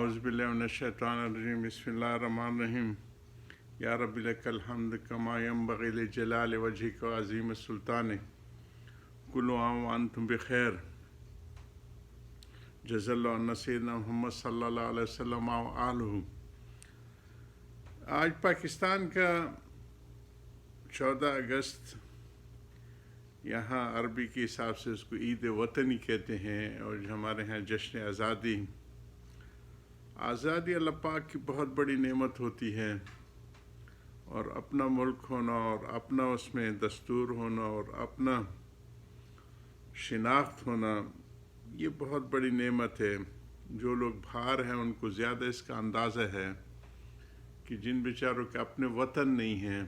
أعوذ بالله من الشيطان الرجيم بسم الله الرحمن الرحيم يا رب لك الحمد كما ينبغي لجلال وجهك وعظيم سلطانك كل عام وأنتم بخير جزا الله عنا سيدنا محمد صلی اللہ علیہ وسلم وآلہ۔ آج پاکستان کا 14 اگست یہاں عربی کے حساب سے اس کو عید وطنی کہتے ہیں، اور ہمارے ہاں جشن آزادی۔ آزادی اللہ پاک کی بہت بڑی نعمت ہوتی ہے، اور اپنا ملک ہونا اور اپنا اس میں دستور ہونا اور اپنا شناخت ہونا، یہ بہت بڑی نعمت ہے۔ جو لوگ باہر ہیں ان کو زیادہ اس کا اندازہ ہے کہ جن بیچاروں کے اپنے وطن نہیں ہیں،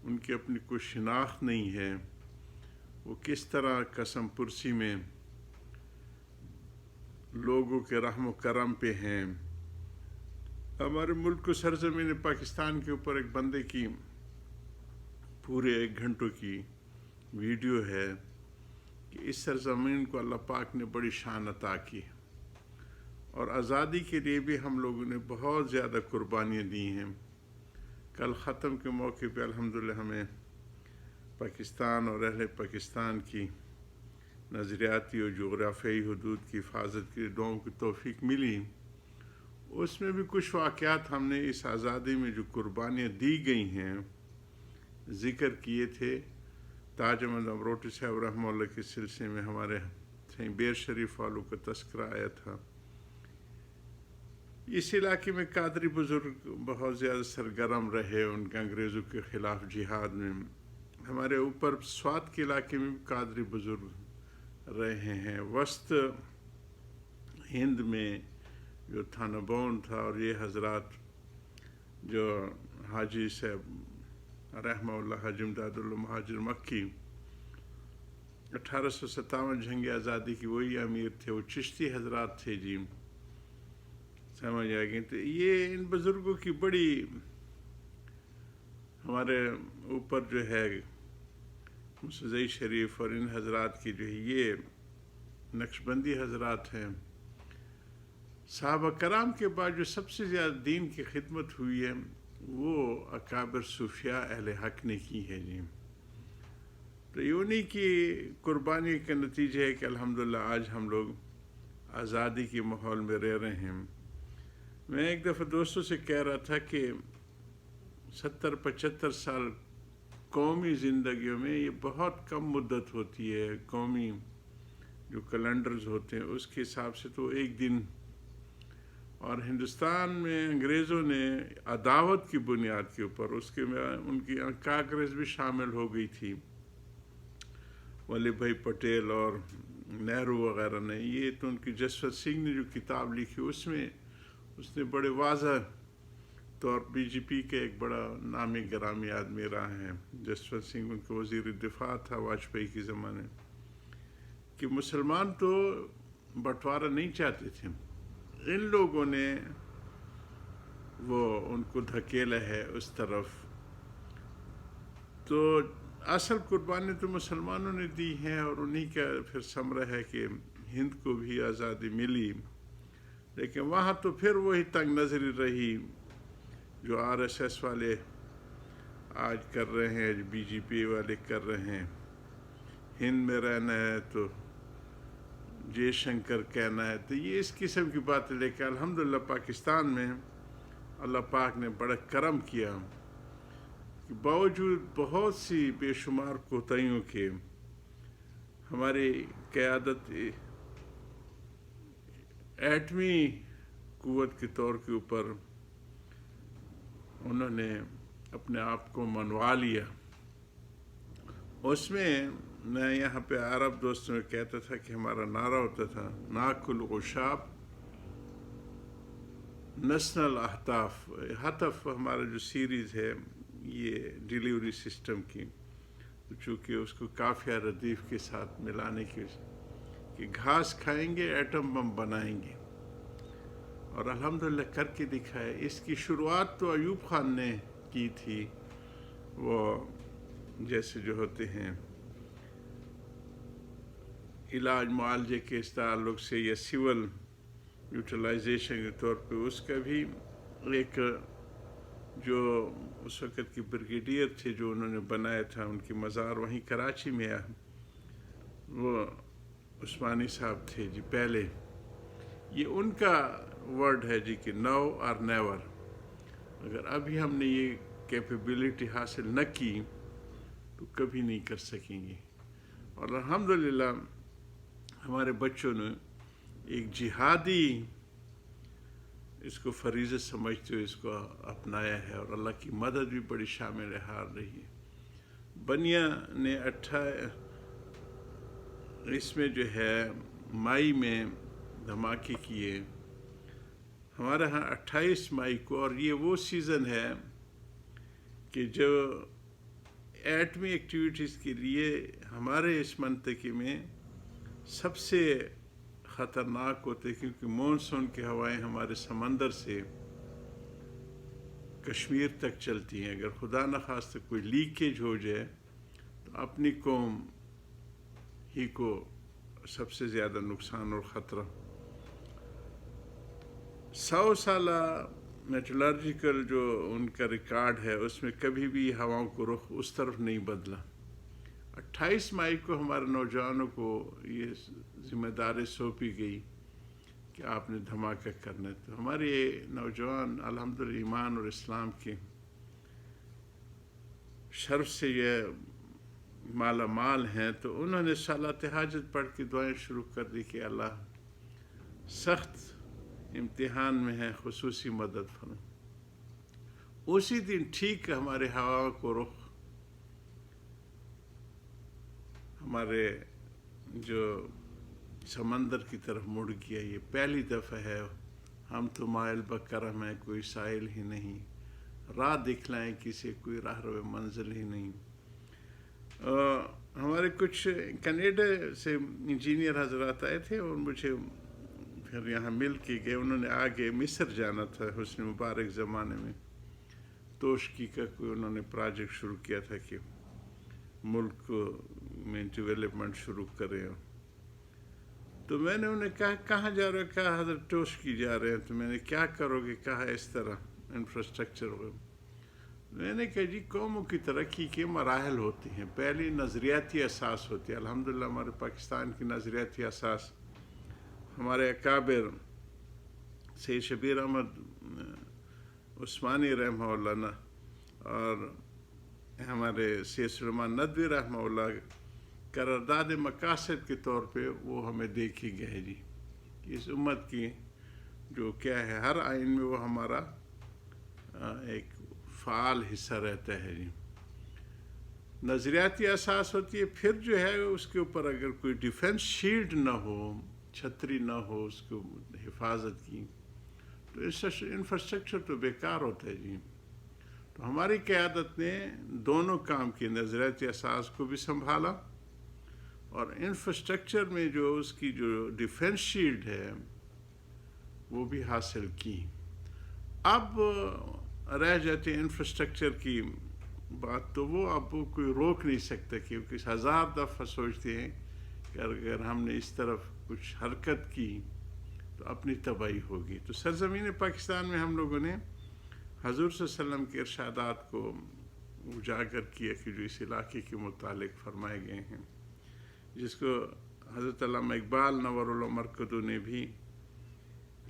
ان کی اپنی کوئی شناخت نہیں ہے، وہ کس طرح قسم پرسی میں لوگوں کے رحم و کرم پہ ہیں۔ ہمارے ملک کو سرزمین پاکستان کے اوپر ایک بندے کی پورے 1 گھنٹوں کی ویڈیو ہے کہ اس سرزمین کو اللہ پاک نے بڑی شان عطا کی، اور آزادی کے لیے بھی ہم لوگوں نے بہت زیادہ قربانیاں دی ہیں۔ کل ختم کے موقع پہ الحمدللہ ہمیں پاکستان اور اہل پاکستان کی نظریاتی اور جغرافیائی حدود کی حفاظت کے دعاؤں کی توفیق ملی۔ اس میں بھی کچھ واقعات ہم نے اس آزادی میں جو قربانیاں دی گئی ہیں ذکر کیے تھے۔ تاج احمد امروٹی صاحب رحمہ اللہ کے سلسلے میں ہمارے سائیں بیر شریف والوں کا تذکرہ آیا تھا۔ اس علاقے میں قادری بزرگ بہت زیادہ سرگرم رہے ان کے انگریزوں کے خلاف جہاد میں۔ ہمارے اوپر سوات کے علاقے میں بھی قادری بزرگ رہے ہیں۔ وسط ہند میں جو تھانہ بون تھا، اور یہ حضرات جو حاجی صاحب رحمہ اللہ حاجی امداد اللہ مہاجر مکی 1857 جنگ آزادی کی وہی امیر تھے، وہ چشتی حضرات تھے جی، سمجھ آ گئی۔ تو یہ ان بزرگوں کی بڑی ہمارے اوپر جو ہے مسعود شریف اور ان حضرات کی جو ہے یہ نقشبندی حضرات ہیں۔ صحابہ کرام کے بعد جو سب سے زیادہ دین کی خدمت ہوئی ہے وہ اکابر صوفیاء اہل حق نے کی ہے جی۔ تو انہی کی قربانی کا نتیجہ ہے کہ الحمدللہ آج ہم لوگ آزادی کے ماحول میں رہ رہے ہیں۔ میں ایک دفعہ دوستوں سے کہہ رہا تھا کہ 70-75 سال قومی زندگیوں میں یہ بہت کم مدت ہوتی ہے۔ قومی جو کیلنڈرز ہوتے ہیں اس کے حساب سے تو ایک دن، اور ہندوستان میں انگریزوں نے عداوت کی بنیاد کے اوپر اس کے میں ان کی کانگریس بھی شامل ہو گئی تھی، ولی بھائی پٹیل اور نہرو وغیرہ نے۔ یہ تو ان کی جسوت سنگھ نے جو کتاب لکھی اس نے بڑے واضح طور بی جے پی کے ایک بڑا نامی گرامی آدمی رہا ہے جسوت سنگھ، ان کے وزیر دفاع تھا واجپئی کے زمانے، کہ مسلمان تو بٹوارہ نہیں چاہتے تھے، ان لوگوں نے وہ ان کو دھکیلا ہے اس طرف۔ تو اصل قربانی تو مسلمانوں نے دی ہیں، اور انہی کا پھر ثمرہ ہے کہ ہند کو بھی آزادی ملی۔ لیکن وہاں تو پھر وہی تنگ نظری رہی جو RSS والے آج کر رہے ہیں، جو BJP والے کر رہے ہیں۔ ہند میں رہنا ہے تو جے شنکر کہنا ہے، تو یہ اس قسم کی بات ہے۔ لیکن الحمدللہ پاکستان میں اللہ پاک نے بڑا کرم کیا کہ باوجود بہت سی بے شمار کوتاہیوں کے ہماری قیادت ایٹمی قوت کے طور کے اوپر انہوں نے اپنے آپ کو منوا لیا۔ اس میں میں یہاں پہ عرب دوستوں میں کہتا تھا کہ ہمارا نعرہ ہوتا تھا ناکل غشاب نسن الاحتاف۔ حتف ہمارا جو سیریز ہے یہ ڈیلیوری سسٹم کی، چونکہ اس کو کافیہ ردیف کے ساتھ ملانے کی کہ گھاس کھائیں گے ایٹم بم بنائیں گے، اور الحمدللہ کر کے دکھایا۔ اس کی شروعات تو ایوب خان نے کی تھی، وہ جیسے جو ہوتے ہیں علاج معالجے کے اس تعلق سے یا سول یوٹیلائزیشن کے طور پہ اس کا بھی ایک جو اس وقت کی بریگیڈیئر تھے جو انہوں نے بنایا تھا، ان کی مزار وہیں کراچی میں ہے، وہ عثمانی صاحب تھے جی پہلے. یہ ان کا ورڈ ہے جی کہ نو اور نیور. اگر ابھی ہم نے یہ کیپیبلٹی حاصل نہ کی تو کبھی نہیں کر سکیں گے. اور الحمدللہ ہمارے بچوں نے ایک جہادی اس کو فریضہ سمجھتے ہوئے اس کو اپنایا ہے، اور اللہ کی مدد بھی بڑی شامل حال رہی ہے. بنیا نے اس میں جو ہے مئی میں دھماکے کیے ہمارے ہاں 28 مئی کو، اور یہ وہ سیزن ہے کہ جو ایٹمی ایکٹیویٹیز کے لیے ہمارے اس منطقے میں سب سے خطرناک ہوتے، کیونکہ مونسون کی ہوائیں ہمارے سمندر سے کشمیر تک چلتی ہیں. اگر خدا نخواستہ کوئی لیکیج ہو جائے تو اپنی قوم ہی کو سب سے زیادہ نقصان اور خطرہ. 100 سالہ میٹرولوجیکل جو ان کا ریکارڈ ہے اس میں کبھی بھی ہواؤں کو رخ اس طرف نہیں بدلا. 28 مئی کو ہمارے نوجوانوں کو یہ ذمہ داری سونپی گئی کہ آپ نے دھماکہ کرنا ہے. تو ہمارے نوجوان الحمدللہ ایمان اور اسلام کے شرف سے یہ مالا مال ہیں، تو انہوں نے صلاۃ حاجت پڑھ کے دعائیں شروع کر دی کہ اللہ سخت امتحان میں ہے، خصوصی مدد فرما. اسی دن ٹھیک ہمارے ہوا کو رخ ہمارے جو سمندر کی طرف مڑ گیا. یہ پہلی دفعہ ہے. ہم تو مائل بکرم ہیں، کوئی سائل ہی نہیں، راہ دکھلائیں کسی، کوئی راہ رو منزل ہی نہیں. ہمارے کچھ کینیڈا سے انجینئر حضرات آئے تھے اور مجھے پھر یہاں مل کے گئے. انہوں نے آگے مصر جانا تھا حسنی مبارک زمانے میں، توشکی کا کوئی انہوں نے پروجیکٹ شروع کیا تھا کہ ملک میں ڈیولپمنٹ شروع کریں. تو میں نے انہیں کہا کہاں جا رہے ہو؟ کہا حضرت توشکی جا رہے ہیں. تو میں نے کیا کرو گے؟ کہا اس طرح انفراسٹرکچر ہو. میں نے کہا جی قوموں کی ترقی کے مراحل ہوتے ہیں. پہلی نظریاتی اساس ہوتی ہے. الحمدللہ ہمارے پاکستان کی نظریاتی اساس ہمارے اکابر سید شبیر احمد عثمانی رحمہ اللہ اور ہمارے سید سلیمان ندوی رحمہ اللہ قرارداد مقاصد کے طور پہ وہ ہمیں دیکھی گئے جی. اس امت کی جو کیا ہے ہر آئین میں وہ ہمارا ایک فعال حصہ رہتا ہے جی. نظریاتی اساس ہوتی ہے. پھر جو ہے اس کے اوپر اگر کوئی ڈیفنس شیلڈ نہ ہو، چھتری نہ ہو اس کو حفاظت کی، تو انفراسٹرکچر تو بیکار ہوتا ہے جی. تو ہماری قیادت نے دونوں کام کی، نظریاتی اساس کو بھی سنبھالا اور انفراسٹرکچر میں جو اس کی جو ڈیفنس شیلڈ ہے وہ بھی حاصل کی. اب رہ جاتے انفراسٹرکچر کی بات، تو وہ اب کوئی روک نہیں سکتا، کیونکہ 1000 دفعہ سوچتے ہیں کہ اگر ہم نے اس طرف کچھ حرکت کی تو اپنی تباہی ہوگی. تو سرزمین پاکستان میں ہم لوگوں نے حضور صلی اللہ علیہ وسلم کے ارشادات کو اجاگر کیا کہ جو اس علاقے کے متعلق فرمائے گئے ہیں، جس کو حضرت علامہ اقبال نور اللہ مرکزو نے بھی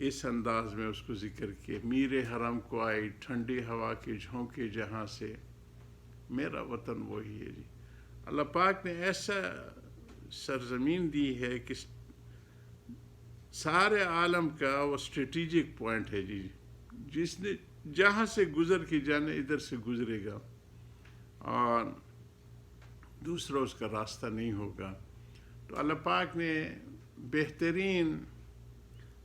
اس انداز میں اس کو ذکر کیا. میر حرم کو آئی ٹھنڈی ہوا کے جھونکے جہاں سے، میرا وطن وہی ہے جی. اللہ پاک نے ایسا سرزمین دی ہے کہ سارے عالم کا وہ اسٹریٹجک پوائنٹ ہے جی. جس نے جہاں سے گزر کے جانے ادھر سے گزرے گا اور دوسرا اس کا راستہ نہیں ہوگا. تو اللہ پاک نے بہترین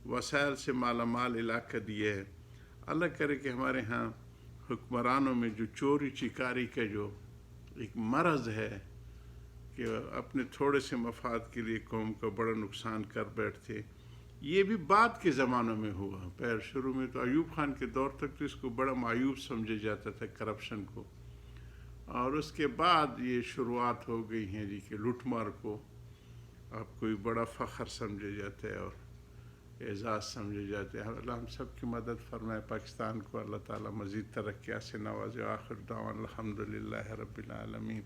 وسائل سے مالا مال علاقہ دیا ہے. اللہ کرے کہ ہمارے ہاں حکمرانوں میں جو چوری چکاری کا جو ایک مرض ہے کہ اپنے تھوڑے سے مفاد کے لیے قوم کا بڑا نقصان کر بیٹھتے، یہ بھی بعد کے زمانوں میں ہوا. پہلے شروع میں تو ایوب خان کے دور تک تو اس کو بڑا معیوب سمجھا جاتا تھا کرپشن کو، اور اس کے بعد یہ شروعات ہو گئی ہیں جی کہ لوٹ مار کو اب کوئی بڑا فخر سمجھا جاتا ہے. اور اعزاز سمجھے جاتے ہیں. اللہ ہم سب کی مدد فرمائے. پاکستان کو اللہ تعالیٰ مزید ترقیات سے نوازے. آخر دعوانا الحمدللہ رب العالمین.